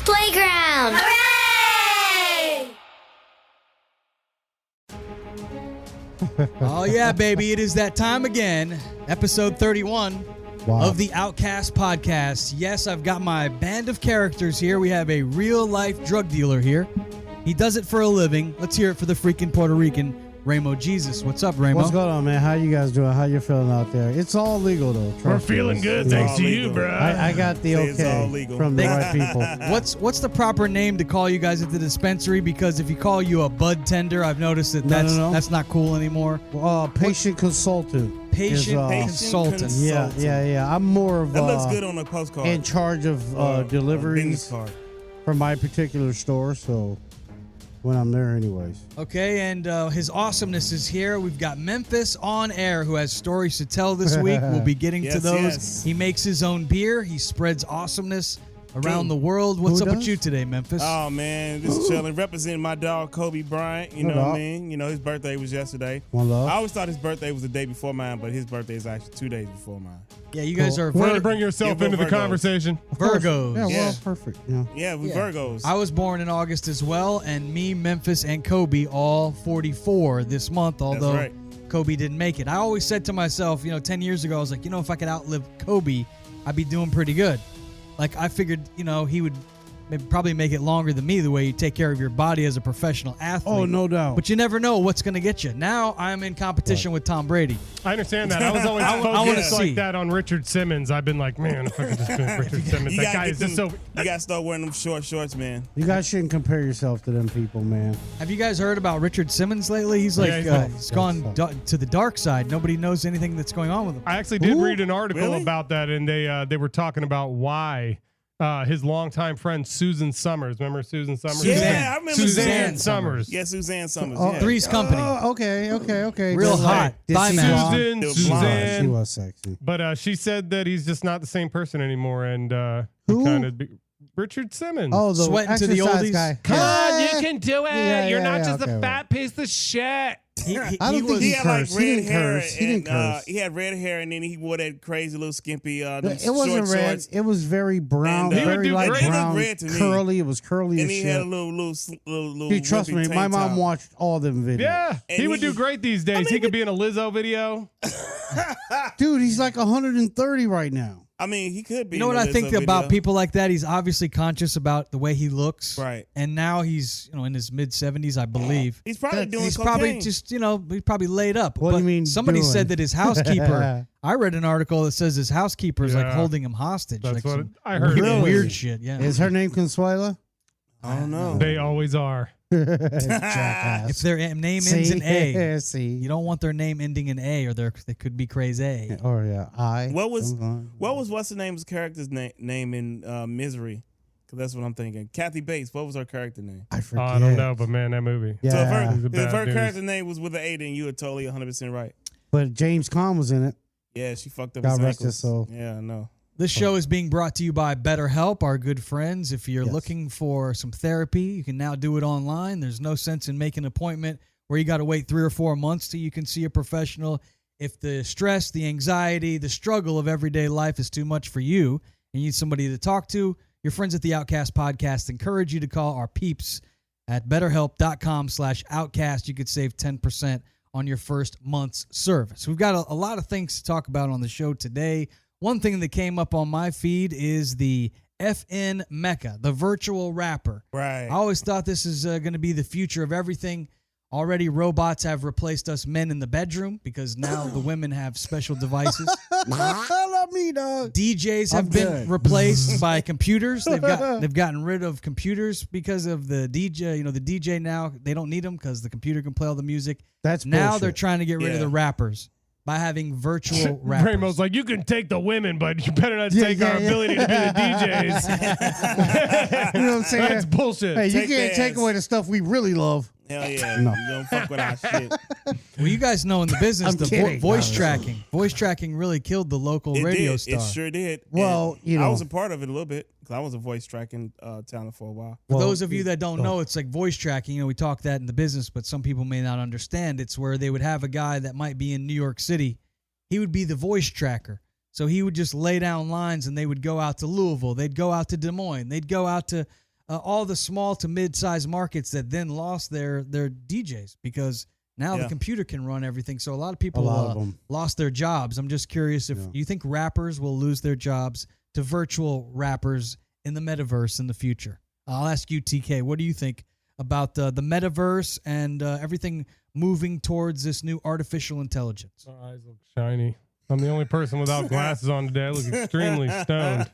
playground. Hooray! Oh, yeah, baby. It is that time again. Episode 31 of the Outcast podcast. Yes, I've got my band of characters here. We have a real-life drug dealer here. He does it for a living. Let's hear it for the freaking Puerto Rican, Ramo Jesus. What's up, Ramo? What's going on, man? How you guys doing? How you feeling out there? It's all legal, though. We're feeling good, thanks to you, bro. I got the okay from the right people. What's the proper name to call you guys at the dispensary? Because if you call you a bud tender, I've noticed that that's not cool anymore. Patient consultant. Patient consultant. Yeah. I'm more of that looks good on a postcard. In charge of deliveries from my particular store, so when I'm there anyways. Okay, and his awesomeness is here. We've got Memphis on air, who has stories to tell this week. We'll be getting to those. Yes. He makes his own beer. He spreads awesomeness around the world. What's up with you today, Memphis? Oh, man, just chilling. Representing my dog, Kobe Bryant. You know what I mean? You know, his birthday was yesterday. One love. I always thought his birthday was the day before mine, but his birthday is actually 2 days before mine. Yeah, you guys are way to bring yourself into the conversation. Virgos. Yeah, well, perfect. Yeah, we Virgos. I was born in August as well, and me, Memphis, and Kobe all 44 this month, although right. Kobe didn't make it. I always said to myself, 10 years ago, I was like, if I could outlive Kobe, I'd be doing pretty good. Like, I figured, he would probably make it longer than me the way you take care of your body as a professional athlete. Oh, no doubt. But you never know what's going to get you. Now I'm in competition with Tom Brady. I understand that. I was always focused like that on Richard Simmons. I've been like, man, if I could just finish Richard Simmons. That guy is just so... You got to start wearing them short shorts, man. You guys shouldn't compare yourself to them people, man. Have you guys heard about Richard Simmons lately? He's like, he's gone to the dark side. Nobody knows anything that's going on with him. I actually did read an article about that, and they were talking about why... his longtime friend Susan Summers. Remember Susan Summers? Yeah, I remember Suzanne Summers. Yeah, Suzanne Summers. Three's Company. Oh, okay. Real hot. Suzanne. She was sexy. But she said that he's just not the same person anymore, and who? Richard Simmons. Oh, the sweating to the oldies guy. Come on, you can do it. You're not just a fat piece of shit. He had like red hair. He had red hair, and then he wore that crazy little skimpy. It wasn't red. Shorts. It was very brown, And, very light brown, red to me. curly. It was curly And as he shit. had a little. Dude, trust me, my mom watched all them videos. Yeah, And he would do great these days. He could be in a Lizzo video. Dude, he's like 130 right now. I mean, he could be. You know what I think about people like that? He's obviously conscious about the way he looks. Right. And now he's, in his mid-70s, I believe. He's probably doing He's cocaine. probably just, he's probably laid up. What do you mean somebody doing? said that his housekeeper, I read an article that says his housekeeper is like holding him hostage. That's like what I heard. Really? Weird shit, yeah. Is her name Consuela? I don't know. They always are. Jackass. If their name ends in A, See. you don't want their name ending in A, or they could be crazy. Or I. What was what's the name's character's name in Misery? Because that's what I'm thinking. Kathy Bates. What was her character name? I forget. I don't know, but man, that movie. Yeah. So if bad her news. character name was with an A, then you are totally 100% right. But James Caan was in it. Yeah, she fucked up. God his rest ankles. his soul. Yeah, I know. This show is being brought to you by BetterHelp, our good friends. If you're looking for some therapy, you can now do it online. There's no sense in making an appointment where you got to wait 3 or 4 months till you can see a professional. If the stress, the anxiety, the struggle of everyday life is too much for you and you need somebody to talk to, your friends at the Outcast podcast encourage you to call our peeps at betterhelp.com/outcast. You could save 10% on your first month's service. We've got a lot of things to talk about on the show today. One thing that came up on my feed is the FN Mecca, the virtual rapper. Right. I always thought this is going to be the future of everything. Already robots have replaced us men in the bedroom because now the women have special devices. Not me, dog. DJs have been replaced by computers. They've gotten rid of computers because of the DJ. The DJ now, they don't need them because the computer can play all the music. That's now bullshit. they're trying to get rid of the rappers by having virtual rappers. Rainbow's like, you can take the women, but you better not take our ability to be the DJs. You know what I'm saying? That's bullshit. Hey, you can't take away the stuff we really love. Hell yeah. No. You don't fuck with our shit. Well, you guys know in the business, I'm kidding. voice tracking really killed the local radio did. star. It sure did. Well, and I was a part of it a little bit because I was a voice tracking talent for a while. For those of you that don't know, it's like voice tracking. We talk that in the business, but some people may not understand. It's where they would have a guy that might be in New York City. He would be the voice tracker. So he would just lay down lines and they would go out to Louisville. They'd go out to Des Moines. They'd go out to all the small to mid-sized markets that then lost their DJs because now the computer can run everything. So a lot of people lost their jobs. I'm just curious if you think rappers will lose their jobs to virtual rappers in the metaverse in the future. I'll ask you, TK, what do you think about the metaverse and everything moving towards this new artificial intelligence? My eyes look shiny. I'm the only person without glasses on today. I look extremely stoned.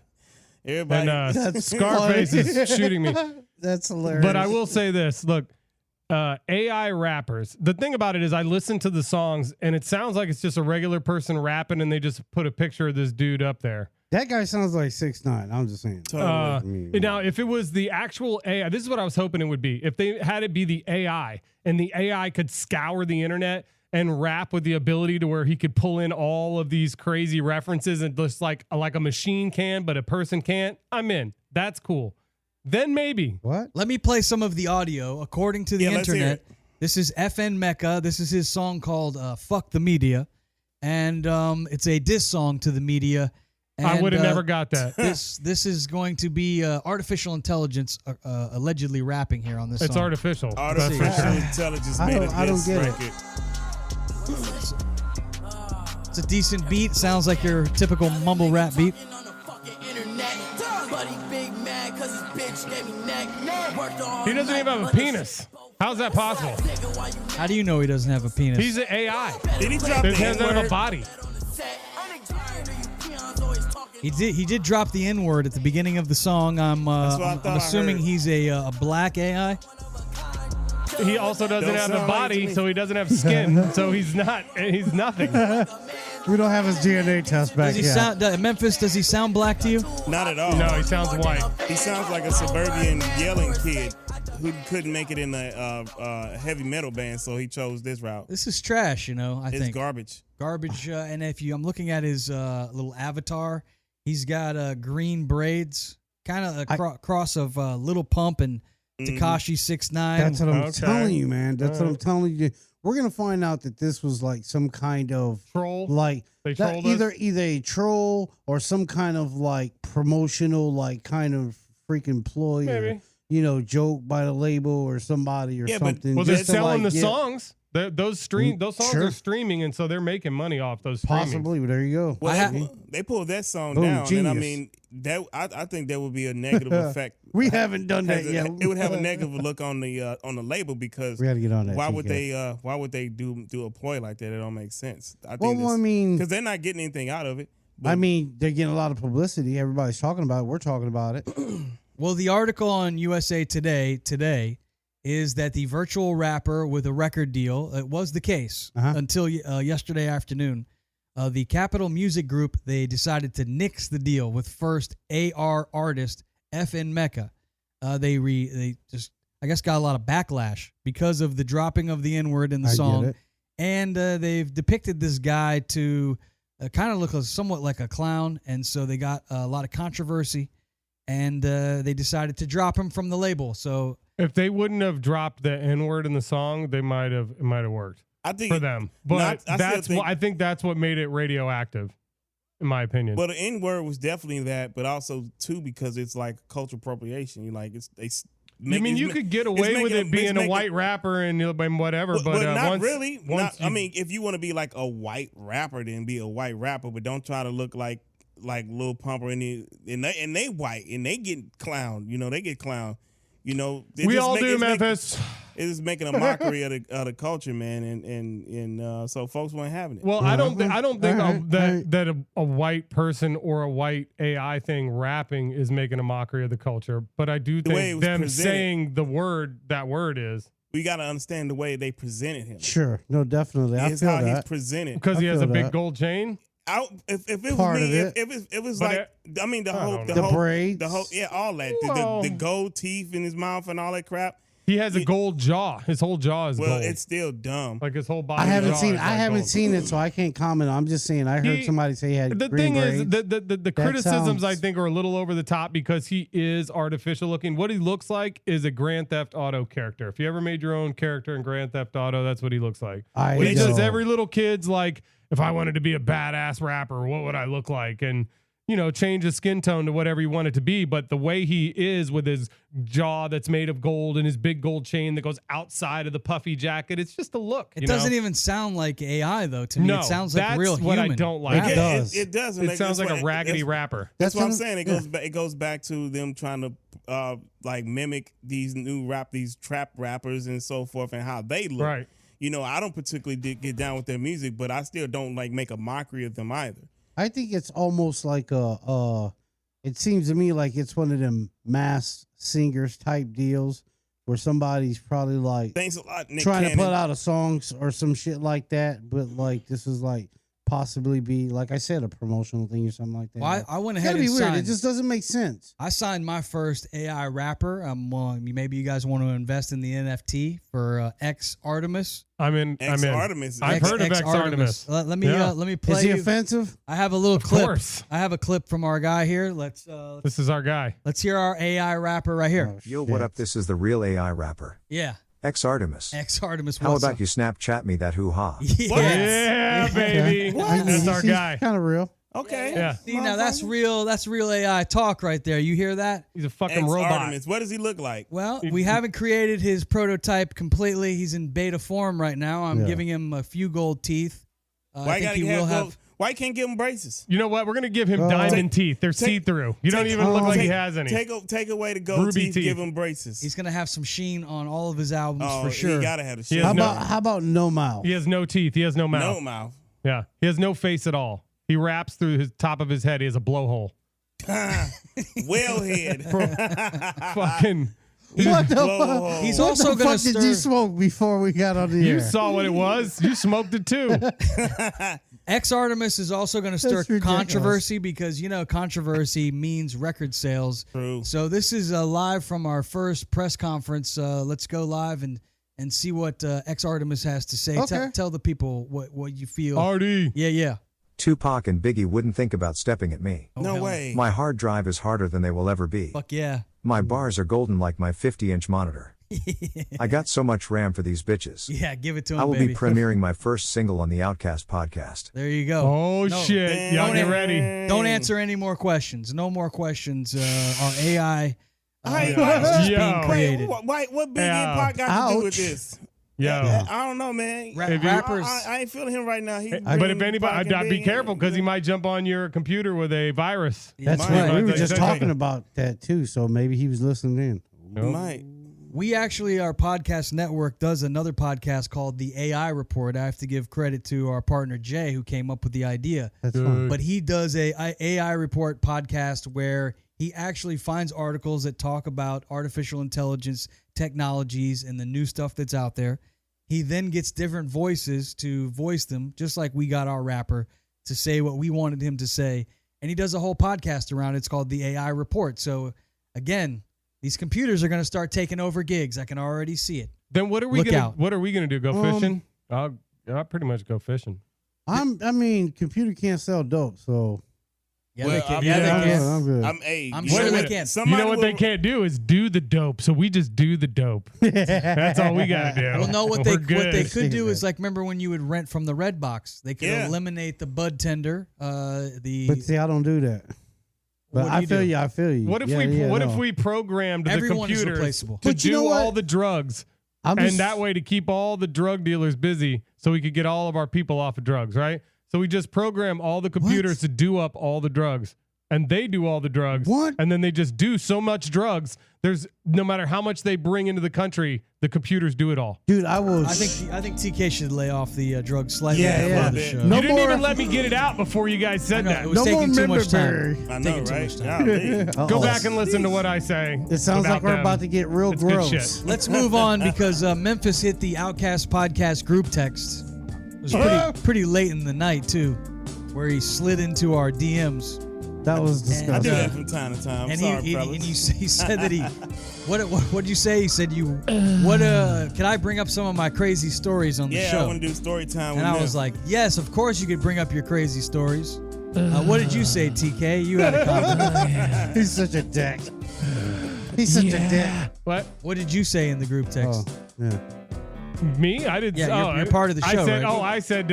Everybody, And Scarface is shooting me. That's hilarious. But I will say this. Look, AI rappers. The thing about it is I listen to the songs, and it sounds like it's just a regular person rapping, and they just put a picture of this dude up there. That guy sounds like 6ix9ine. I'm just saying. Now, if it was the actual AI, this is what I was hoping it would be. If they had it be the AI, and the AI could scour the internet and rap with the ability to where he could pull in all of these crazy references and just like a machine can, but a person can't, I'm in. That's cool. Then maybe. What? Let me play some of the audio. According to the internet, this is FN Mecca. This is his song called Fuck the Media. And it's a diss song to the media. And, I would have never got that. This is going to be artificial intelligence allegedly rapping here on this song. It's artificial. Artificial intelligence made a I don't get record. It's a decent beat. Sounds like your typical mumble rap beat. He doesn't even have a penis. How's that possible? How do you know he doesn't have a penis? He's an AI. Did he drop He the doesn't have N-word? a body. He did drop the N-word at the beginning of the song. I'm assuming he's a black AI. He also doesn't Don't have a sound right to body, me. so he doesn't have skin. So he's nothing. We don't have his DNA test back Does he yet. sound Memphis? Does he sound black to you? Not at all. No, he sounds white. He sounds like a suburban yelling kid who couldn't make it in a heavy metal band, so he chose this route. This is trash, I It's think. garbage. Garbage. And if I'm looking at his little avatar, he's got green braids, kind of a cross of Little Pump and Tekashi 6ix9ine. That's what I'm Okay. telling you, man. That's what I'm telling you. We're gonna find out that this was like some kind of Troll. like They that, trolled us? either a troll or some kind of like promotional like kind of freaking ploy or, Maybe. joke by the label or somebody or Yeah, but- something. Well, they're just to, selling like, the get- songs. Those songs Sure. are streaming, and so they're making money off those streamings. Possibly, but there you go. Well, they pulled that song Boom, down, and I genius. mean I think that would be a negative effect. We haven't done that yet. It would have a negative look on the label because We got to get on that. why would TK. they do a ploy like that? It don't make sense. I Well, think I mean, because they're not getting anything out of it. But I mean, they're getting a lot of publicity. Everybody's talking about it. We're talking about it. Well, the article on USA Today is that the virtual rapper with a record deal, it was the case until yesterday afternoon. The Capitol Music Group, they decided to nix the deal with first AR artist FN Mecca. They just, I guess, got a lot of backlash because of the dropping of the N-word in the I get song. it. And they've depicted this guy to kind of look somewhat like a clown. And so they got a lot of controversy. And they decided to drop him from the label. So If they wouldn't have dropped the N-word in the song, it might have worked I think for them. But I think that's what made it radioactive, in my opinion. Well, the N word was definitely that, but also too because it's like cultural appropriation. You could get away with it being a white rapper and whatever, but not once, really. Once I mean, if you want to be like a white rapper, then be a white rapper, but don't try to look like Lil Pump or any. And they white and they get clowned. They get clowned. we all do, Memphis. It is making a mockery of the culture, man, and so folks weren't having it. Well, I don't think Alright. that a white person or a white AI thing rapping is making a mockery of the culture, but I do way it think was them presented. saying that word is We got to understand the way they presented him. Sure. No, definitely. I It's feel how he's that. presented. because he I has a feel big that. gold chain. If it was Part me, of it. if it was But like, I mean, the whole, The braids. all that, Well- the gold teeth in his mouth and all that crap. He has a gold jaw. His whole jaw is Well, gold. it's still dumb. Like his whole body. I haven't jaw seen. is I like haven't gold. seen it, so I can't comment. I'm just saying. I heard He- somebody say he had The green thing is, braids. the criticisms I sounds- think are a little over the top because he is artificial looking. What he looks like is a Grand Theft Auto character. If you ever made your own character in Grand Theft Auto, that's what he looks like. I He know. does every little kid's like, if I wanted to be a badass rapper, what would I look like? And change his skin tone to whatever you want it to be. But the way he is with his jaw that's made of gold and his big gold chain that goes outside of the puffy jacket, it's just a look. It doesn't even sound like AI though. To me, No, it sounds like that's real what human. I don't like. It does. It does. It sounds like a raggedy rapper. That's what I'm what- saying. It goes back to them trying to like mimic these these trap rappers and so forth and how they look. Right. I don't particularly get down with their music, but I still don't like make a mockery of them either. I think it's almost like it seems to me like it's one of them mass singers type deals where somebody's probably like Thanks a lot, Nick trying Cannon. to put out a song or some shit like that, but like this is like possibly be, like I said, a promotional thing or something like that. Well, I went It's ahead gotta and be weird. signed. It just doesn't make sense. I signed my first AI rapper. Maybe you guys want to invest in the NFT for X Artemis. I'm in. Artemis. I've heard of X Artemis. Let me Yeah. let me play. Is he you- offensive? I have a little Of clip. course. I have a clip from our guy here. Let's This is our guy. let's hear our AI rapper right here. Oh, Yo, what shit. up? This is the real AI rapper, Yeah, X Artemis. X Artemis. How what's about up? you Snapchat me that hoo-ha? Yes. Yeah, baby. That's our guy. Kind of real. Okay. Yeah. See, now that's real. That's real AI talk right there. You hear that? He's a fucking X robot. Artemis. What does he look like? Well, we haven't created his prototype completely. He's in beta form right now. I'm Yeah. giving him a few gold teeth. Why I think he will have. Why you can't give him braces? You know what? We're gonna give him Oh. diamond teeth. They're take- see-through. You don't take- even look oh. like he Take- has any. Take away the gold Ruby teeth, teeth. give him braces. He's gonna have some sheen on all of his albums oh, for sure. He gotta have the He shit. has How about no mouth? He has no teeth. He has no mouth. No mouth. Yeah, he has no face at all. He raps through his top of his head. He has a blowhole. Wellhead. Fucking. What the Whoa. fuck? He's What also the gonna fuck did you stir. smoke before we got on the You air? saw what it was. You smoked it too. X Artemis is also going to stir That's ridiculous. controversy because controversy means record sales. True. So this is live from our first press conference. Let's go live and see what X Artemis has to say. Okay. Tell the people what you feel. Artie. Yeah. Tupac and Biggie wouldn't think about stepping at me. Oh, No hell. way. My hard drive is harder than they will ever be. Fuck yeah. My bars are golden like my 50-inch monitor. I got so much RAM for these bitches. Yeah, give it to him, I will baby. be premiering my first single on the Outcast podcast. There you go. Oh No, shit! Y'all get ready. Don't answer any more questions. No more questions. Our AI Hey, is just yo. being created. What Big Yeah. Impact got to do with Ouch. this? Yo. I don't know, man. Rappers. I ain't feeling him right now. He But if bringing anybody, Pac I'd and be Big careful in. because he might jump on your computer with a virus. Yeah, That's Mine. right. We were Mine. just Exactly. talking about that too, so maybe he was listening in. Might. We actually, our podcast network does another podcast called The AI Report. I have to give credit to our partner Jay, who came up with the idea. That's Good. fine. But he does a AI Report podcast where he actually finds articles that talk about artificial intelligence technologies and the new stuff that's out there. He then gets different voices to voice them, just like we got our rapper to say what we wanted him to say. And he does a whole podcast around it. It's called The AI Report. So, again, these computers are going to start taking over gigs. I can already see it. Then what are we Look gonna? out. What are we gonna do? Go fishing? I'll pretty much go fishing. I mean, computer can't sell dope, so Yeah, Well, they can. I'm- Yeah, yeah, they can. I'm good. I'm you sure know they what? can. Somebody You know what they will- can't do is do the dope. So we just do the dope. That's all we gotta do. Well, no, what We're they good. could do is like remember when you would rent from the Red Box, they could Yeah. eliminate the bud tender. But see, I don't do that. But What do I you feel do? you. I feel you. What if Yeah, we yeah, what no. if we programmed Everyone the is computers replaceable. to But you do know all what? the drugs, I'm and just- that way to keep all the drug dealers busy, so we could get all of our people off of drugs, right? So we just program all the computers to do up all the drugs, and they do all the drugs. What? And then they just do so much drugs. There's no matter how much they bring into the country, the computers do it all. dude, I will. I think TK should lay off the drugs slightly. Yeah, before yeah. the show. No you didn't more- even let me get it out before you guys I said know, that. it was No taking more too much time. memberberry. I know, Taking too right? much time. Golly. Go Uh-oh. back and listen to what I say. It sounds like about we're them. about to get real It's good gross. shit. Let's move on because Memphis hit the Outcast podcast group text. It was pretty late in the night too, where he slid into our DMs. That was I do disgusting. that from time to time. And Sorry, he fellas. he said that he what did you say? He said can I bring up some of my crazy stories on the yeah, I show? want to do story time And with I them. was like, yes, of course you could bring up your crazy stories. What did you say, TK? You had a comment. He's such a dick. He's such a dick. What? What did you say in the group text? Oh, yeah. Me? I did. Yeah, you're part of the show, I said, right? I said,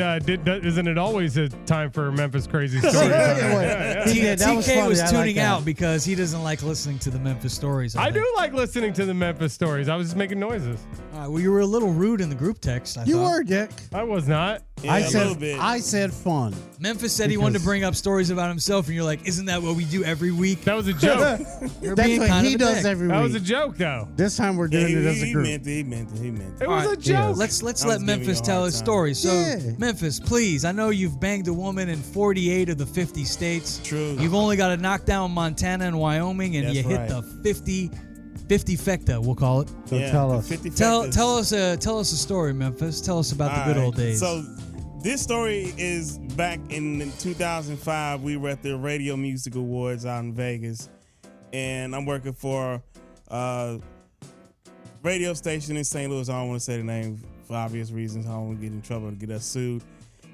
isn't it always a time for Memphis crazy stories? Yeah, that was TK funny. was I like tuning that. out because he doesn't like listening to the Memphis stories. I think. do like listening to the Memphis stories. I was just making noises. All right, well, you were a little rude in the group text. I You thought. were, Dick. I was not. Yeah, a little bit. I said fun. Memphis said he wanted to Because- bring up stories about himself, and you're like, "Isn't that what we do every week?" That was a joke. You're That's being what kind he of a does dick. every That week. was a joke, though. This time we're Yeah, doing it as a he group. meant it. He meant it. He meant It it. was All a right, joke. Let's I let was giving Memphis you a tell hard his time. story. So, Yeah. Memphis, please. I know you've banged a woman in 48 of the 50 states. True. You've only got to knock down Montana and Wyoming, and That's you hit right. the 50 fecta, we'll call it. So tell us. 50 Tell factors. tell us a story, Memphis. Tell us about the All good right. old days. So this story is back in 2005. We were at the Radio Music Awards out in Vegas, and I'm working for a radio station in St. Louis. I don't want to say the name for obvious reasons. I don't want to get in trouble to get us sued.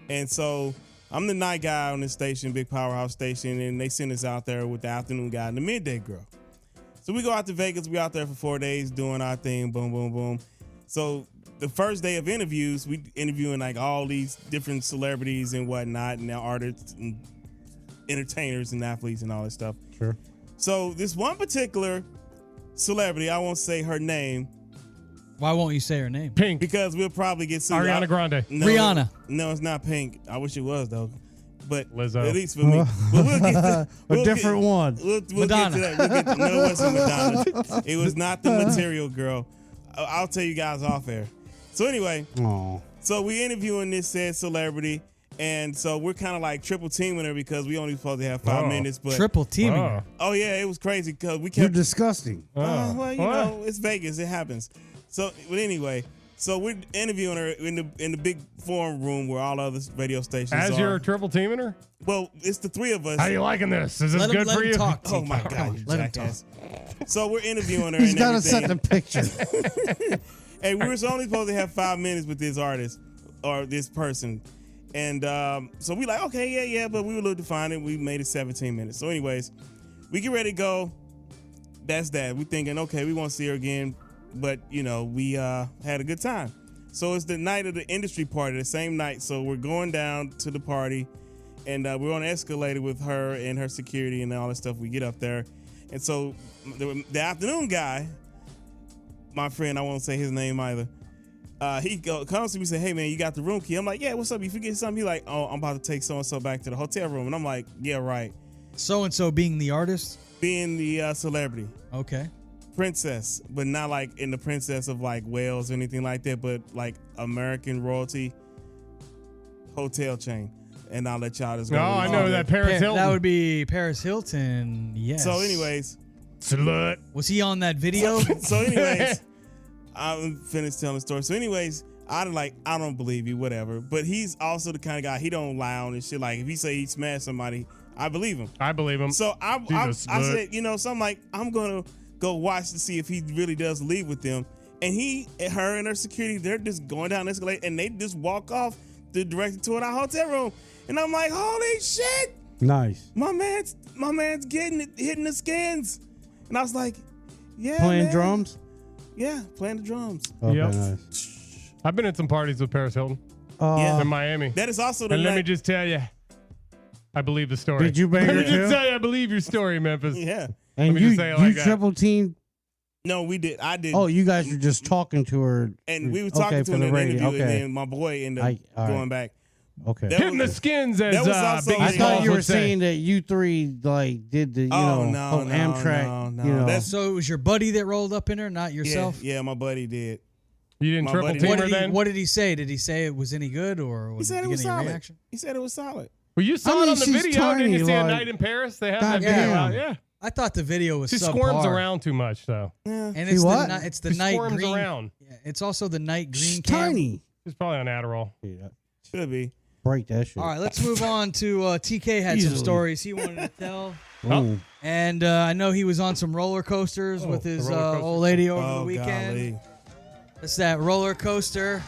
And so I'm the night guy on this station, big powerhouse station, and they send us out there with the afternoon guy and the midday girl. So we go out to Vegas. We out there for 4 days doing our thing. Boom, boom, boom. So the first day of interviews, we interviewing like all these different celebrities and whatnot, and artists and entertainers and athletes and all this stuff. Sure. So this one particular celebrity, I won't say her name Why won't you say her name? Pink. because we'll probably get sued. Ariana Grande. No, Rihanna. No, it's not Pink. I wish it was though. But Lizzo. at least for me. But we'll get to, A different one. We'll Madonna. get to that. We'll get to, no, it wasn't Madonna. It was not the material girl. I'll tell you guys off air. So anyway, Oh. so we interviewing this said celebrity, and so we're kind of like triple teaming her because we only supposed to have 5 Oh. minutes. But Triple teaming. Oh. her. oh yeah, it was crazy because we You're kept. disgusting. Well, you What? know, it's Vegas. It happens. So, but anyway, so we're interviewing her in the big forum room where all other radio stations As are. you're triple teaming her? Well, it's the three of us. How you liking this? Is this Let him, good let for him you? talk. Oh my TK. God, you Let him jackass. So we're interviewing her He's and got to everything. set the picture. Hey, we were only supposed to have 5 minutes with this artist or this person. And so we like, okay, yeah, but we were a little defiant. We made it 17 minutes. So anyways, we get ready to go. That's that. We thinking, okay, we won't see her again. But, you know, we had a good time. So it's the night of the industry party, the same night. So we're going down to the party. And we're on an escalator with her and her security and all that stuff. We get up there. And so the afternoon guy, my friend, I won't say his name either. He comes to me and say, "Hey man, you got the room key?" I'm like, "Yeah, what's up? You forget something?" He like, "Oh, I'm about to take so and so back to the hotel room." And I'm like, "Yeah, right." So and so being the artist. Being the celebrity, Okay. princess, but not like in the princess of like Wales or anything like that, but like American royalty hotel chain. And I'll let y'all just go. Oh, with I all know that Paris Hilton. That would be Paris Hilton. Yes. So, anyways, Slut. was he on that video? so anyways, I'm finished telling the story. So anyways, I don't believe you, whatever. But he's also the kind of guy, he don't lie on this shit. Like if he say he smashed somebody, I believe him. I believe him. So I Jesus, slut. said, you know, so I'm like, I'm gonna go watch to see if he really does leave with them. And her and her security, they're just going down the escalator and they just walk off directly toward our hotel room. And I'm like, holy shit, Nice. my man's getting it, hitting the skins. And I was like, yeah, Playing man. drums? Yeah, playing the drums. Okay, Yep. nice. I've been at some parties with Paris Hilton Yeah. in Miami. That is also the And let me night. just tell you, I believe the story. Did you bang Let her me just too? tell you, I believe your story, Memphis. Yeah. And me you, just say it like you that. triple team? No, we did. I did. Oh, you guys were just talking to her. And we were talking Okay, to for her in the the radio. interview, and Okay. then my boy ended I- up all going right. back. Okay. That Hitting the was- skins as that was also- Biggie I Big thought Smalls you were would say. saying that you three like did the No, Amtrak. no. You know, That's- So it was your buddy that rolled up in her, not yourself? Yeah, my buddy did. You didn't My triple buddy- team What her did, he, then? what did he say? Did he say it was any good or He was said it he was getting any solid. reaction? He said it was solid. Well, you saw I it mean, on the she's video. Didn't tiny, you see A like- Night in Paris? They have God that video damn. out. Yeah. I thought the video was She subpar. squirms around too much, though. Yeah. And She it's what? it's the She night squirms green. around. Yeah, it's also the night green she's cam. tiny. She's probably on Adderall. Yeah, Should be. break that shit. All right, let's move on to TK had some Easily. stories he wanted to tell. Ooh. And I know he was on some roller coasters Oh, with the his roller coasters. old lady over Oh, the weekend. golly. It's that roller coaster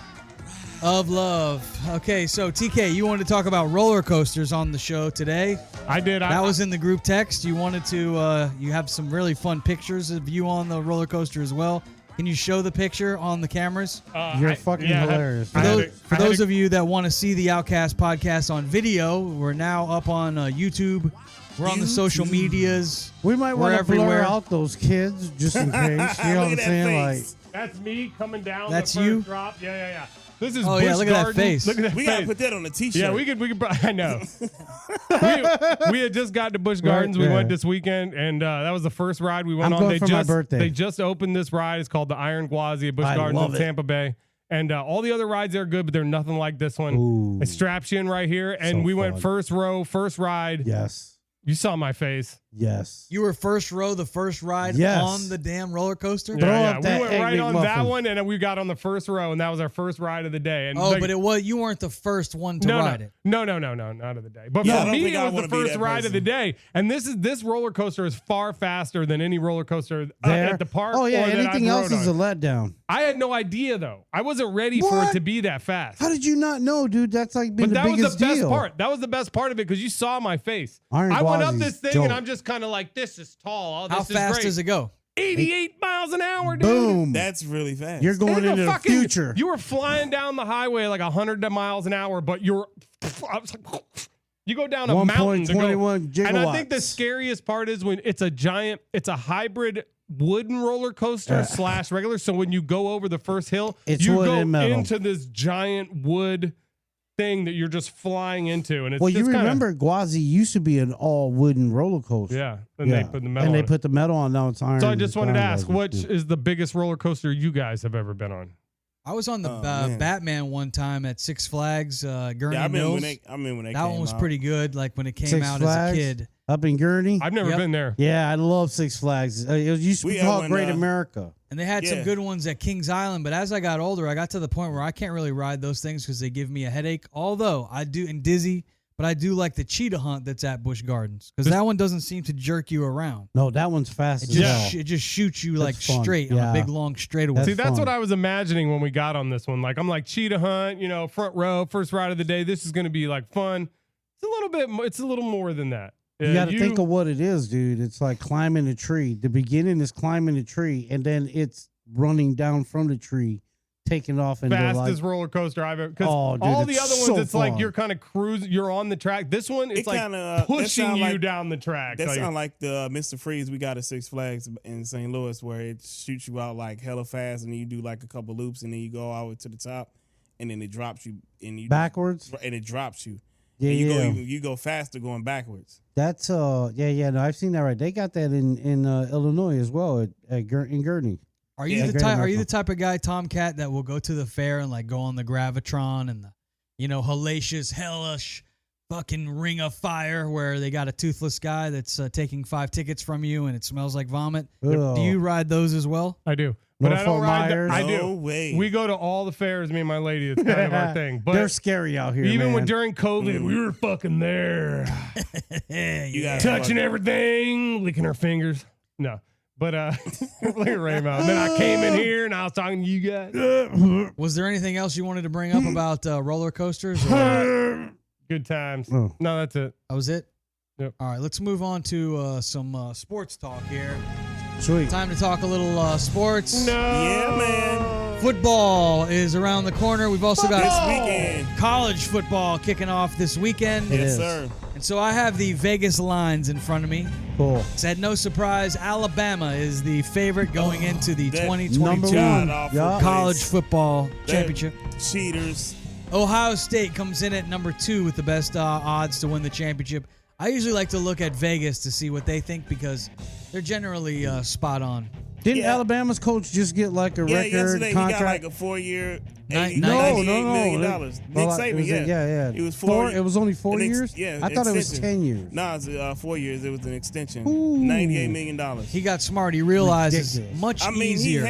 of love. Okay, so TK, you wanted to talk about roller coasters on the show today. I did. That was in the group text. You wanted to, you have some really fun pictures of you on the roller coaster as well. Can you show the picture on the cameras? You're fucking hilarious. For those of you that want to see the Outcast podcast on video, we're now up on YouTube. We're on the social medias. We might want to blur out those kids just in case. You know what I'm saying? Like, that's me coming down. That's the first you? drop. Yeah. This is Look at that face. Look at that We face. gotta put that on a t-shirt. Yeah, we could. I know. we had just got to Busch Gardens. We went this weekend, and that was the first ride we went I'm on. going for my birthday. They just opened this ride. It's called the Iron Gwazi at Busch Gardens in Tampa Bay. And all the other rides are good, but they're nothing like this one. Ooh. It straps you in right here, and we went first row, first ride. yes. You saw my face. Yes. You were first row, the first ride Yes. on the damn roller coaster. Throw Yeah, up we that went Egg right on that McMuffin. one, and then we got on the first row, and that was our first ride of the day. And Oh, like, but you weren't the first one to ride it. No, not of the day. But Yeah, I for don't me, think I it was wanna the be first that ride of the person. day. And this roller coaster is far faster than any roller coaster There. at the park. Oh yeah. or that Anything I've else rode is a on. letdown. I had no idea though. I wasn't ready for What? it to be that fast. How did you not know, dude? That's like been But that the was biggest the best deal. part. That was the best part of it because you saw my face. Iron I went up Gwazi's this thing dope. and I'm just kind of like, this is tall. Oh, this How is fast great. does it go? 88 miles an hour, dude. Boom. That's really fast. You're going Nigga, into the fucking- future. You were flying down the highway like 100 miles an hour, but you go down a mountain to go. 1.21 gigawatts. And I think the scariest part is when it's a hybrid wooden roller coaster / regular. So when you go over the first hill, It's you wood go and metal. into this giant wood thing that you're just flying into, and it's Well, just you kinda, remember Gwazi used to be an all wooden roller coaster. yeah. And they put the metal. And they on it. put the metal on. Now it's iron. So I just wanted to iron ask, Gwazi. which is the biggest roller coaster you guys have ever been on? I was on the man. Batman one time at Six Flags, Gurney Yeah, I remember Mills. when they That came one was out. pretty good. Like when it came Six out Flags? as a kid. Up in Gurney? I've never Yep. been there. Yeah, I love Six Flags. It used to We be had called one, Great America. And they had some Yeah. good ones at Kings Island, but as I got older, I got to the point where I can't really ride those things because they give me a headache. Although I do, and dizzy, but I do like the cheetah hunt that's at Busch Gardens because that one doesn't seem to jerk you around. No, that one's fast It as just hell. it just shoots you That's like fun. straight on Yeah. a big long straightaway. See, that's fun. what I was imagining when we got on this one. Like, I'm like, cheetah hunt, front row, first ride of the day. This is going to be like fun. It's a little bit, it's a little more than that. You got to think of what it is, dude. It's like climbing a tree. The beginning is climbing a tree, and then it's running down from the tree, taking off into fastest like, roller coaster I've ever. Because Oh, dude, all the it's other ones, so it's like fun. you're kind of cruising, you're on the track. This one, it's It like kinda, that pushing sound you like- down the track. That Like, sound like the Mr. Freeze we got at Six Flags in St. Louis, where it shoots you out like hella fast, and then you do like a couple loops, and then you go all the way to the top, and then it drops you, and you backwards. and it drops you. Yeah, and yeah. you go faster going backwards. That's yeah. No, I've seen that. Right, they got that in Illinois as well in Gurney. Are you Yeah, the Great type? Are you America. the type of guy, Tomcat, that will go to the fair and like go on the Gravitron and the, hellacious, hellish, fucking Ring of Fire, where they got a toothless guy that's taking 5 tickets from you and it smells like vomit? Ugh. Do you ride those as well? I do. But I don't Norfolk ride Myers? I No do. way. We go to all the fairs, me and my lady. It's kind of our thing. But They're scary out here, even man. when during COVID, we were fucking there. You got Touching everything, licking our fingers. No. But look at Raymond. And then I came in here and I was talking to you guys. Was there anything else you wanted to bring up about roller coasters? Or Good times. Oh. No, that's it. that was it? Yep. All right, let's move on to some sports talk here. Sweet. Time to talk a little sports. No. Yeah, man. Football is around the corner. We've also got This weekend. college football kicking off this weekend. It Yes, is. sir. And so I have the Vegas lines in front of me. Cool. It's at no surprise, Alabama is the favorite going into the That 2022 number one. God-awful Yeah. college place. football They're championship. Cheaters. Ohio State comes in at number 2 with the best odds to win the championship. I usually like to look at Vegas to see what they think because they're generally spot on. Didn't Yeah. Alabama's coach just get like a Yeah, record yesterday contract? he got like a 4-year, Nine- $88 million. no. Nick Well, Saban, yeah. It was It was only 4 years? Yeah, I thought it was extension. 10 years. No, it's 4 years. It was an extension. Ooh. $98 million. He got smart. He realizes Ridiculous. much I mean, easier.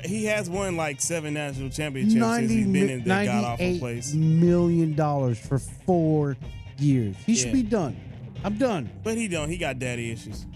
he has won like 7 national championships since he's been in that god awful place. $98 million for 4 years. He should Yeah. be done. I'm done. But he got daddy issues.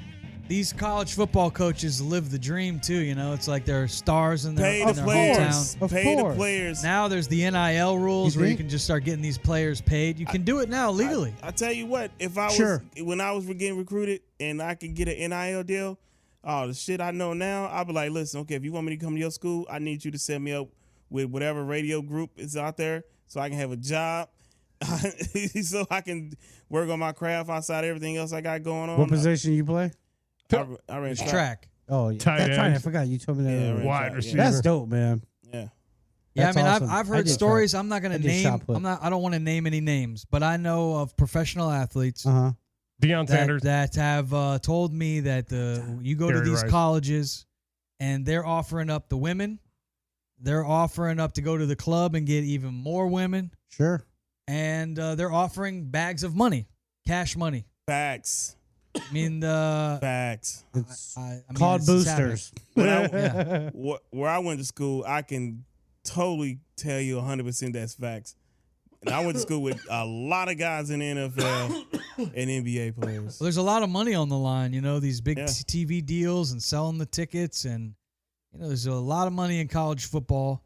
These college football coaches live the dream too. It's like they're stars in their, Pay in the their players. hometown. Of Pay the course. players. Now there's the NIL rules You where you think? can just start getting these players paid. You can do it now legally. I tell you what, if I was Sure. when I was getting recruited and I could get an NIL deal, Oh, the shit I know now, I'll be like, listen, okay, if you want me to come to your school, I need you to set me up with whatever radio group is out there so I can have a job, so I can work on my craft outside everything else I got going on. What position you play? I ran It's track. Oh, yeah. Tight That's right. end. I forgot you told me that. Yeah, earlier. right. Wide Yeah. receiver. That's dope, man. Yeah. Yeah, That's I mean, awesome. I've I heard did stories. track. I'm not going I to did name. shot put. I don't want to name any names, but I know of professional athletes Uh-huh. Deion Sanders. that have told me that you go to Gary these Rice. colleges and they're offering up the women. They're offering up to go to the club and get even more women. Sure. And they're offering bags of money, cash money. Facts. I mean, Facts. It's I mean, called it's happening. boosters. When I, Yeah. where I went to school, I can totally tell you 100% that's facts. And I went to school with a lot of guys in the NFL and NBA players. Well, there's a lot of money on the line, these big Yeah. TV deals and selling the tickets. And, there's a lot of money in college football.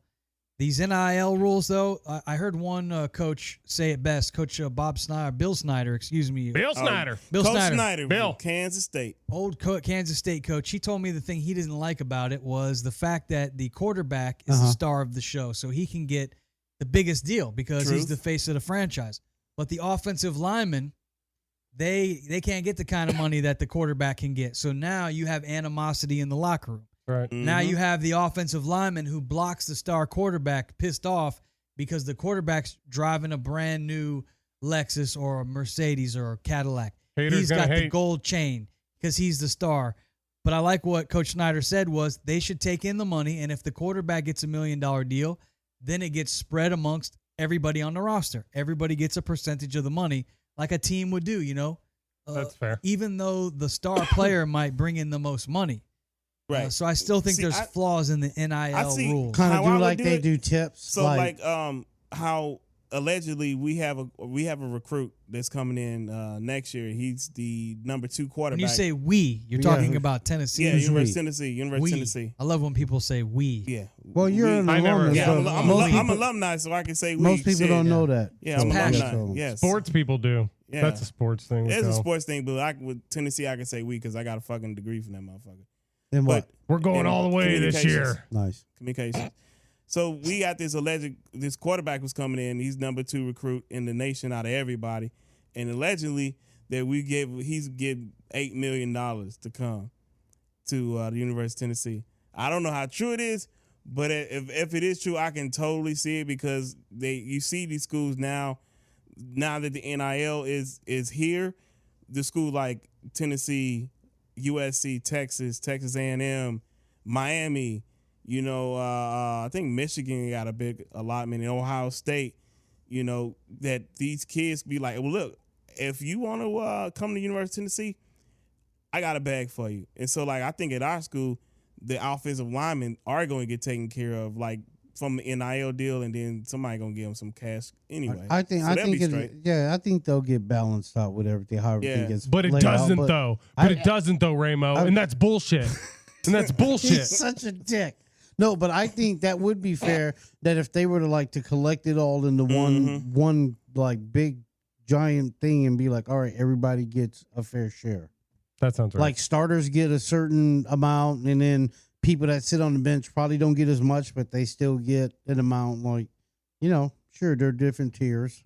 These NIL rules, though, I heard one coach say it best. Coach Bill Snyder, excuse me. Bill Snyder. Bill Coach Snyder. Snyder, Bill. from Kansas State. Old Kansas State coach. He told me the thing he didn't like about it was the fact that the quarterback is the star of the show. So he can get the biggest deal because he's Truth. the face of the franchise. But the offensive linemen, they can't get the kind of money that the quarterback can get. So now you have animosity in the locker room. Right. Now Mm-hmm. you have the offensive lineman who blocks the star quarterback pissed off because the quarterback's driving a brand new Lexus or a Mercedes or a Cadillac. Haters He's gonna got the hate. gold chain because he's the star. But I like what Coach Snyder said was they should take in the money, and if the quarterback gets $1 million deal, then it gets spread amongst everybody on the roster. Everybody gets a percentage of the money like a team would do, That's fair. even though the star player might bring in the most money. Right. So I still think See, there's flaws in the NIL see rules. Kind How of I do would like do they it- do tips. So like how allegedly we have a recruit that's coming in next year. He's the number 2 quarterback. When you say we, you're Yeah. talking about Tennessee. yeah, Who's University we? of Tennessee. University We. of Tennessee. I love when people say we. Yeah. well, you're an I never- alumnus. Yeah, so I'm most I'm people, alumni, so I can say we. most people Shit. don't know that. Yeah, So I'm passion. alumni. so- Yes. Sports people do. Yeah. That's a sports thing. It's a so. sports thing, but with Tennessee, I can say we because I got a fucking degree from that motherfucker. Then what? But We're going in all the way this communications. year. Nice. Communications. So we got this quarterback was coming in. He's number 2 recruit in the nation out of everybody, and allegedly that he's getting $8 million to come to the University of Tennessee. I don't know how true it is, but if it is true, I can totally see it because you see these schools now that the NIL is here, the school like Tennessee, USC, Texas A&M, Miami, I think Michigan got a big allotment in Ohio State, that these kids be like, well, look, if you want to come to University of Tennessee, I got a bag for you. And so, like, I think at our school, the offensive linemen are going to get taken care of, like, from the NIL deal, and then somebody going to give them some cash anyway. I think So they'll be it, straight. yeah, I think they'll get balanced out with everything. How everything Yeah. gets, But it laid out, doesn't, but though. I- But it doesn't, though, Ramo. I- And that's bullshit. And that's bullshit. He's such a dick. No, but I think that would be fair. That if they were to collect it all into one like big giant thing and be like, all right, everybody gets a fair share. That sounds right. Like starters get a certain amount, and then people that sit on the bench probably don't get as much, but they still get an amount. Like, sure, there are different tiers.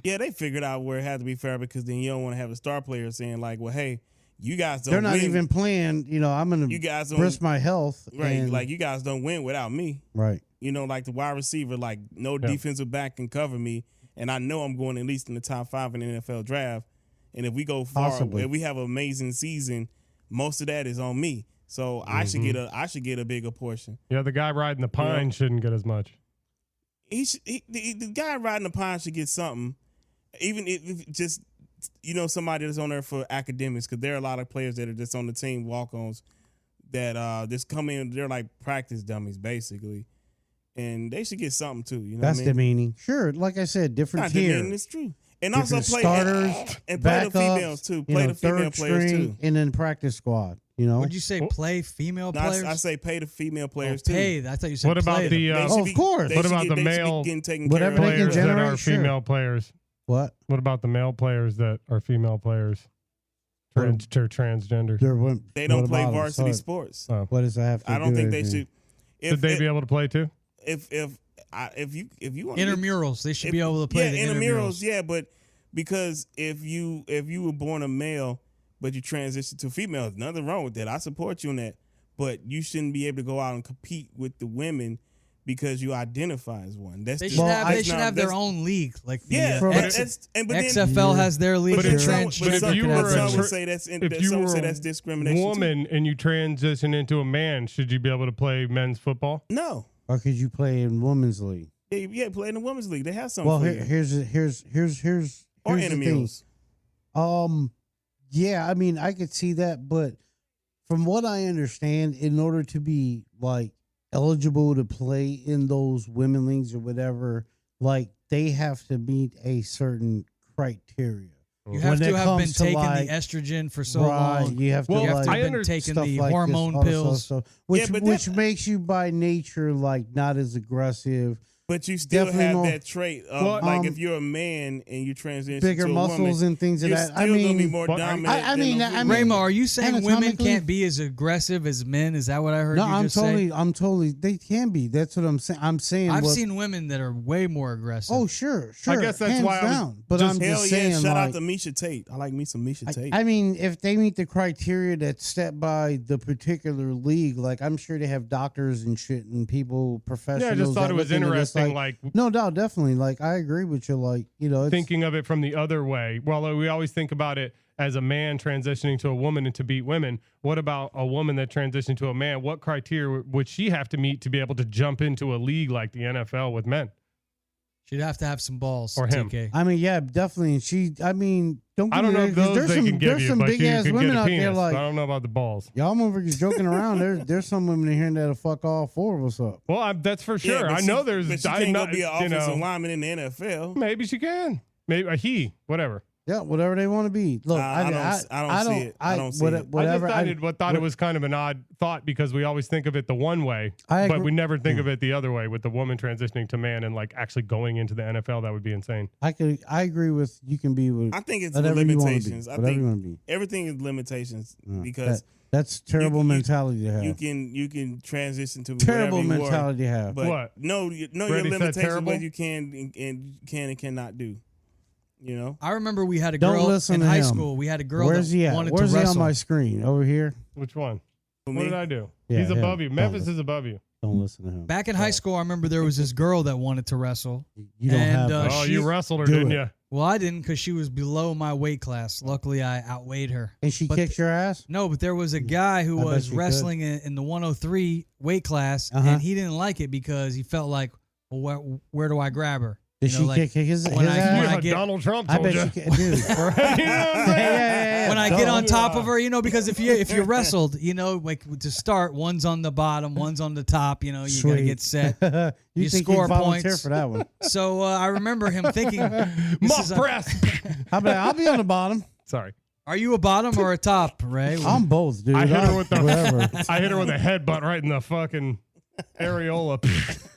Yeah, they figured out where it had to be fair because then you don't want to have a star player saying, like, well, hey, you guys don't They're not win. even playing. I'm going You to guys don't risk my health. right. and- Like you guys don't win without me. right. Like the wide receiver, like no Yeah. defensive back can cover me, and I know I'm going at least in the top 5 in the NFL draft. And if we go far, Possibly. if we have an amazing season, most of that is on me. So I should get a bigger portion. yeah, the guy riding the pine shouldn't get as much. The guy riding the pine should get something, even if just somebody that's on there for academics, because there are a lot of players that are just on the team walk-ons that just come in. They're like practice dummies basically, and they should get something too. That's what I mean? demeaning. Sure, like I said, different Not tiers. demeaning, it's true. And also Different play starters, and play the backups, females too. Play the female third players string, too. and then practice squad. Would you say play female No, players? I say pay the female Oh, players too. pay. I thought you said What about play the them. They Oh, should of be- course. they What should about get- the they should be male- getting taken Whatever care they of. can players that generate, are sure. female players? What? What about the male players that are female players? Transgender. They don't what play about 'em? varsity So, sports. Oh. What does that have to do? I don't think they anything? should. Should they be able to play too? If you want Intramurals. They should be able to play the intramurals. Yeah, but because if you were born a male but you transition to female, there's nothing wrong with that. I support you in that. But you shouldn't be able to go out and compete with the women because you identify as one. That's They just, should have. that's They should not- have their that's- own league, like the Yeah, but but then, XFL has their league. But the if some transgender would say that's discrimination. Woman and you transition into a man, should you be able to play men's football? No. Or could you play in women's league? Yeah, play in the women's league. They have something. Well, for here's you. Or the thing. intramurals. Yeah, I mean, I could see that, but from what I understand, in order to be like eligible to play in those women leagues or whatever, like they have to meet a certain criteria. You have When to it have been comes to, taking like- the estrogen for so Right, long. you have to, You have like, to have I been taking stuff the like this, hormone all this pills. other stuff, which Yeah, but which that- makes you by nature like not as aggressive. But you still Definitely have more- that trait of Well, like if you're a man and you transition Bigger to a muscles woman, and things of you're that. still I gonna be mean, more but dominant. I mean, than I a mean, Ramo, are you saying women anatomically- can't be as aggressive as men? Is that what I heard No, you I'm just say? I'm totally. They can be. That's what I'm saying. I'm saying. I've what- seen women that are way more aggressive. Oh, sure. I guess that's hands why I was down. But just- I'm Hell just yeah! saying. Shout out like, to Misha Tate. I like me some Misha Tate. I mean, if they meet the criteria that's set by the particular league, like I'm sure they have doctors and shit and people, professionals. Yeah, I just thought that it was look into this, interesting. Like no doubt, definitely. Like I agree with you. Like it's, thinking of it from the other way. Well, we always think about it as a man transitioning to a woman and to beat women. What about a woman that transitioned to a man? What criteria would she have to meet to be able to jump into a league like the NFL with men? She'd have to have some balls. Or him. TK. I mean, yeah, definitely. And she, I mean, don't. Get I don't me know wrong, if 'cause those there's they some, can give there's you, some but big you ass can women get a out there. penis. Like I don't know about the balls. y'all motherfuckers joking around. There's some women in here that'll fuck all four of us up. Well, that's for Yeah, sure. but I she- know there's. But she I'm can't not, go be an you offensive know, lineman in the NFL. maybe she can. Maybe whatever. Yeah, whatever they want to be. Look, I don't see it. I don't see it. Whatever. I just thought it was kind of an odd thought because we always think of it the one way, I but agree. we never think of it the other way with the woman transitioning to man and like actually going into the NFL. That would be insane. I agree with you can be with I think it's whatever you wanna be, limitations. I whatever you wanna think be. everything is limitations Yeah, because that's terrible you- mentality to have. you can transition to Terrible whatever you mentality to are, have. but What? know your Brady said limitations terrible? what you can and cannot do. You know, I remember we had a Don't girl listen in to high him. school. We had a girl Where's that he at? wanted Where's to he wrestle. on my screen? Over here. Which one? For What me? did I do? Yeah, He's him. above you. Don't Memphis listen. is above you. Don't listen to him. Back in high school, I remember there was this girl that wanted to wrestle. You don't and, have. Oh, Oh, she- you wrestled her, do didn't it. you? Well, I didn't because she was below my weight class. Luckily, I outweighed her. and she but kicks your ass. No, but there was a guy who I bet was she could. wrestling in the 103 weight class, Uh-huh. and he didn't like it because he felt like, well, where do I grab her? Did You she know, like, kick his when I- ass? when Yeah, I get- Donald Trump I told bet you. she can, dude. You know what I'm saying? yeah. when I get on Don't- top of her, because if you wrestled, like to start, one's on the bottom, one's on the top. You gotta Sweet. get set. you You think score he'd volunteer points. for that one? So I remember him thinking, this Muff is a- press. I'll be on the bottom. Sorry. "Are you a bottom or a top, Ray?" I'm both, dude. I hit her with the whatever. I hit her with a headbutt right in the fucking areola.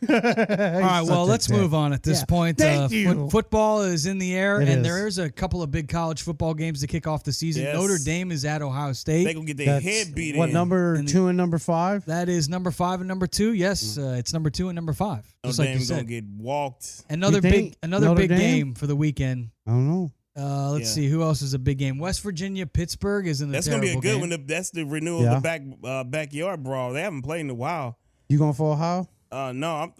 All right, well, let's move on at this Yeah. point. Thank you. Football is in the air, It and is. there is a couple of big college football games to kick off the season. Yes. Notre Dame is at Ohio they State. gonna get their That's- head beat What in. number And the- 2 and number 5? That is number 5 and number 2. Yes, it's number 2 and number 5. Just Notre like you Dame's gonna said. get walked. Another You think big Notre Dame? game for the weekend. I don't know. Let's Yeah. see who else is a big game. West Virginia, Pittsburgh isn't a That's gonna be a terrible good game. one. That's the renewal Yeah. of the backyard brawl. They haven't played in a while. You going for Ohio? No,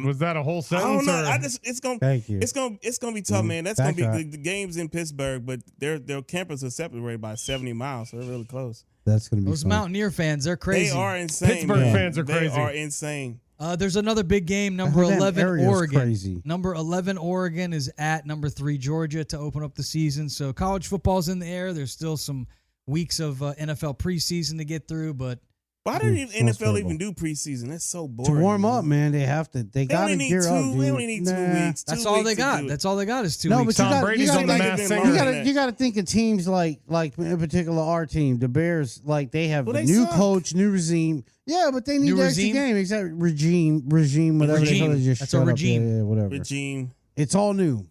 Was that a whole I sentence? don't know. Or? It's gonna Thank you. it's gonna be tough, man. That's gonna be Back the games in Pittsburgh, but their campus are separated by 70 miles, so they're really close. That's going to be Those fun. Mountaineer fans, they're crazy. They are insane. Pittsburgh man. fans are They crazy. are insane. There's another big game. Number That 11, area's Oregon. crazy. Number 11, Oregon is at number 3, Georgia, to open up the season. So college football's in the air. There's still some weeks of NFL preseason to get through, but Why did the so NFL terrible. even do preseason? That's so To boring. warm up, man, they have to. They got only to need gear two. up, dude. They only need 2 Nah. weeks. that's 2 all weeks they to got. do it. That's all they got is 2 No, weeks. but Tom Brady's on the think Masked it's Singer. been You longer gotta, than you that. got to think of teams like in particular our team, the Bears. Like they have Well, a they new suck. coach, new regime. Yeah, but they need New the extra regime? game. Exactly, regime, whatever. Regime. They just That's a shut up. regime. Yeah, whatever. Regime. It's all new.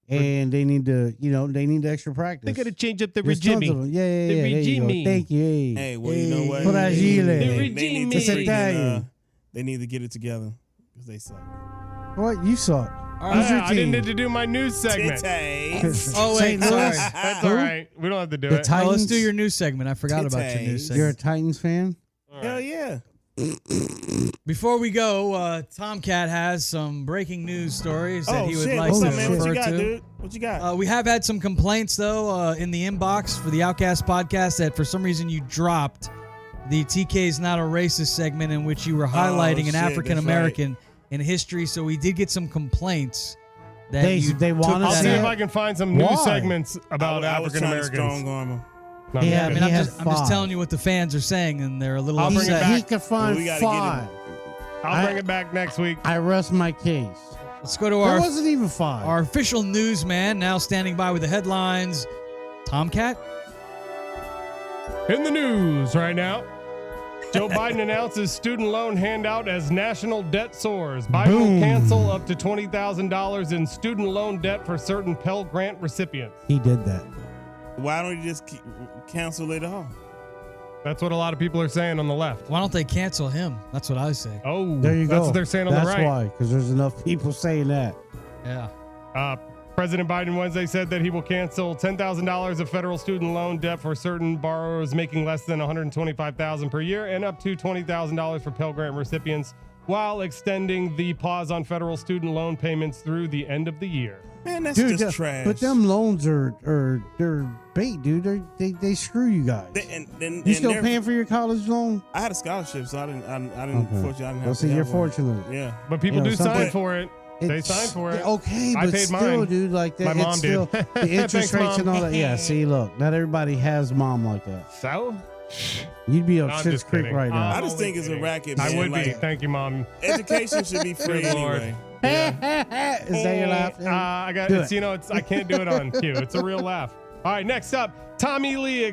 and they need to, they need extra practice. They got to change up the There's tons of regime. them. Yeah. The There you go. regime. Thank you. Hey, well, you know what? Fragile. They need to It's Italian. they need to get it together because they suck. What? You suck. Who's your I didn't team? need to do my news segment. Titties. Oh, wait, St. Louis? sorry. That's all right. We don't have to do The it. Titans? Oh, let's do your news segment. I forgot about your news Titties. You're a segment. Titans fan? Hell yeah. Before we go, Tomcat has some breaking news stories that Oh, he would shit. like What's to up, man? What refer you got, to. dude? What you got? We have had some complaints, though, in the inbox for the Outcast podcast that for some reason you dropped the TK's Not a Racist segment in which you were highlighting shit, an that's African American in history. So we did get some complaints that They want I'll to see see if it? I can find some news Why? segments about I was African trying to Americans. strong arm him. No, I'm Yeah, kidding. I'm He just, has I'm just five. telling you what the fans are saying, and they're a little I'll bring it upset. back. He can find we gotta get him. 5. I'll bring it back next week. I rest my case. Let's go to There our wasn't even 5. our official newsman now standing by with the headlines. Tomcat. In the news right now, Joe Biden announces student loan handout as national debt soars. Biden will Boom. cancel up to $20,000 in student loan debt for certain Pell Grant recipients. He did that. Why don't you just cancel it all? That's what a lot of people are saying on the left. Why don't they cancel him? That's what I say. Oh, There you go. That's what they're saying on That's the right. why, because there's enough people saying that. Yeah. President Biden Wednesday said that he will cancel $10,000 of federal student loan debt for certain borrowers making less than $125,000 per year and up to $20,000 for Pell Grant recipients, while extending the pause on federal student loan payments through the end of the year. Man, that's Dude, just trash. but them loans are they're bait, dude. They screw you guys. You still paying for your college loan? I had a scholarship, so I didn't. Okay. Unfortunately, I didn't have Well, to see, have you're one. fortunate. Yeah. But people You know, do some- sign but- for it. They signed for it. Okay, I but paid still, mine. dude, like that. My mom it's did. still the interest Thanks, rates and Mom. all that. Yeah, see, look, not everybody has mom like that. So? You'd be No, up I'm Shit's just Creek kidding. right now. I just think it's a racket. I man. would be. Like, Thank you, Mom. education should be free Good Lord. anyway. Is that your laugh? I got Do it's, it. it's I can't do it on cue. It's a real laugh. All right, next up, Tommy Lee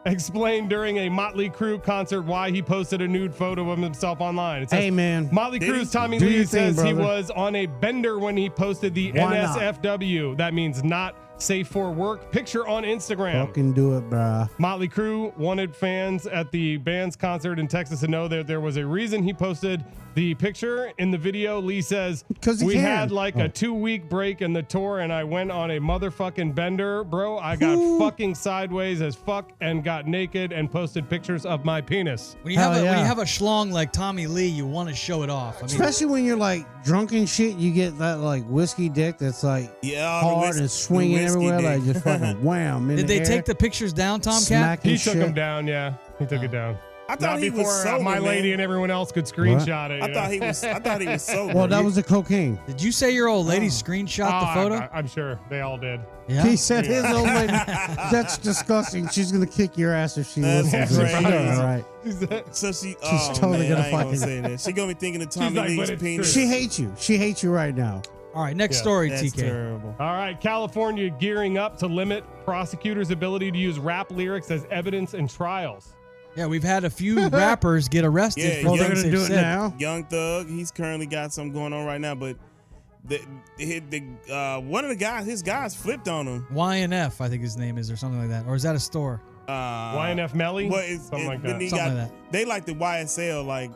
explained during a Motley Crue concert why he posted a nude photo of himself online. It says, Hey, man. Motley Did he? Crue's Tommy Do Lee your thing, says he brother. was on a bender when he posted the Why not? NSFW. That means not safe for work picture on Instagram. Fucking do it, bruh. Motley Crue wanted fans at the band's concert in Texas to know that there was a reason he posted the picture. In the video, Lee says, 'Cause he we can. had like Oh. a 2-week break in the tour and I went on a motherfucking bender, bro. I got fucking sideways as fuck and got naked and posted pictures of my penis. When you have Hell when yeah. you have a schlong like Tommy Lee, you want to show it off. I mean, Especially when you're like drunk and shit, you get that like whiskey dick that's like Yeah, all the hard whis- and swinging the whiskey everywhere, like dick. just fucking wham. In did the they air, take the pictures down, Tomcat? smacking He took shit. him down, yeah. He took it down. I thought Not he before was sober, my lady man. and everyone else could screenshot it. I you thought know? he was. I thought he was sober. Well, that was the cocaine. Did you say your old lady screenshot the Oh, photo? I'm sure they all did. yeah. He said his old lady. That's disgusting. She's gonna kick your ass if she That's listens. crazy. All right. So she. Oh, totally man, gonna I ain't gonna fucking- say that. She gonna be thinking of Tommy like, Lee's but it's penis. She hates you. She hates you right now. All right, next Yeah, story, That's TK. terrible. All right, California gearing up to limit prosecutors' ability to use rap lyrics as evidence in trials. Yeah, we've had a few rappers get arrested Yeah, for Well, they're things gonna they've do it said. now. Young Thug, he's currently got something going on right now, but one of the guys, his guys flipped on him. YNF, I think his name is, or something like that. Or is that a store? YNF Melly? Well, Something like then that. he Something got- like They like the YSL, like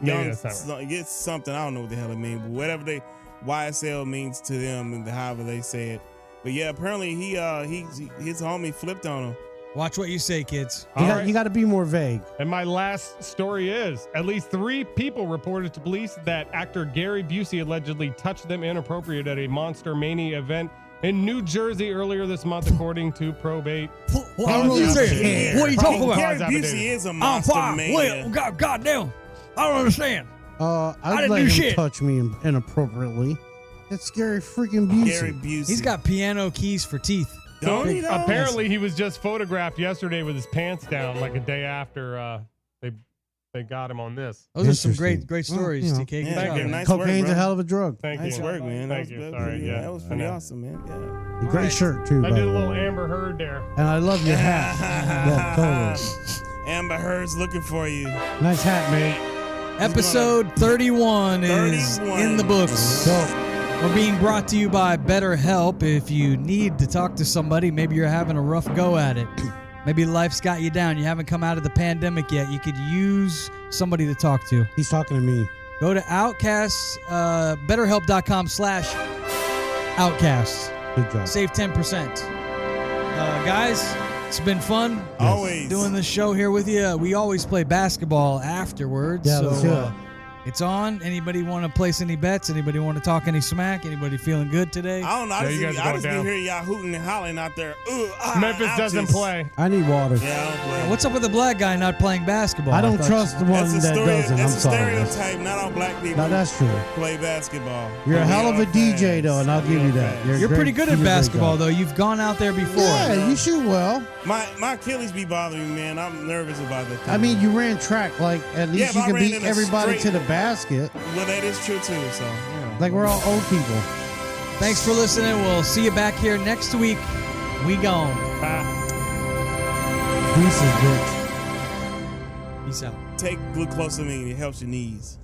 Maybe young. that's not right. It's something I don't know what the hell it means, but whatever they YSL means to them and however they say it. But yeah, apparently his homie flipped on him. Watch what you say, kids. All right. You got to be more vague. And my last story is at least 3 people reported to police that actor Gary Busey allegedly touched them inappropriate at a Monster Mania event in New Jersey earlier this month, according to probate. What are you saying? What are you talking about? Gary Affidavit. Busey is a I'm monster fine. man. Well, goddamn. I don't understand. I'd didn't let do him shit. touch me inappropriately. That's scary freaking Busey. Gary Busey. He's got piano keys for teeth. Don't he though? Apparently, he was just photographed yesterday with his pants down, like a day after they got him on this. Those are some Interesting. great Well, stories, you know. TK. Good Yeah, job, thank you. man. Nice work, Cocaine's bro. a hell of a drug. Thank Nice you. work, man. Thank you. Sorry, yeah. That was I pretty know. awesome, man. Yeah. Great shirt too. I by did a the way. little Amber Heard there. And I love your hat. Yeah, totally. Amber Heard's looking for you. Nice hat, man. Episode 31 is 31. in the books. Dope. We're being brought to you by BetterHelp. If you need to talk to somebody, maybe you're having a rough go at it. Maybe life's got you down. You haven't come out of the pandemic yet. You could use somebody to talk to. He's talking to me. Go to Outcast, betterhelp.com/Outcast. Good job. Save 10%. Guys, it's been fun. Always. Doing this show here with you. We always play basketball afterwards. Yeah, let's do it. It's on. Anybody want to place any bets? Anybody want to talk any smack? Anybody feeling good today? I don't know. Yeah, you guys are I just going be down. hearing y'all hooting and hollering out there. Memphis doesn't play. I need water. Yeah, I don't play. What's up with the black guy not playing basketball? I don't thought trust the one That's a that story. doesn't. I'm That's a sorry. stereotype. Not all black people No, that's true. play basketball. You're a But we hell of are a DJ, fans. though, and I'll give you that. You're great- pretty good you at do a great basketball, job. though. You've gone out there before. Yeah, you shoot well. My Achilles be bothering me, man. I'm nervous about that. I mean, you ran track. Like, at Yeah, least but you I can ran beat in a everybody straight- to the basket. Well, that is true too. So, yeah. Like, we're all old people. Thanks for listening. We'll see you back here next week. We gone. Pieces, bitch. Peace out. Take glucosamine. It helps your knees.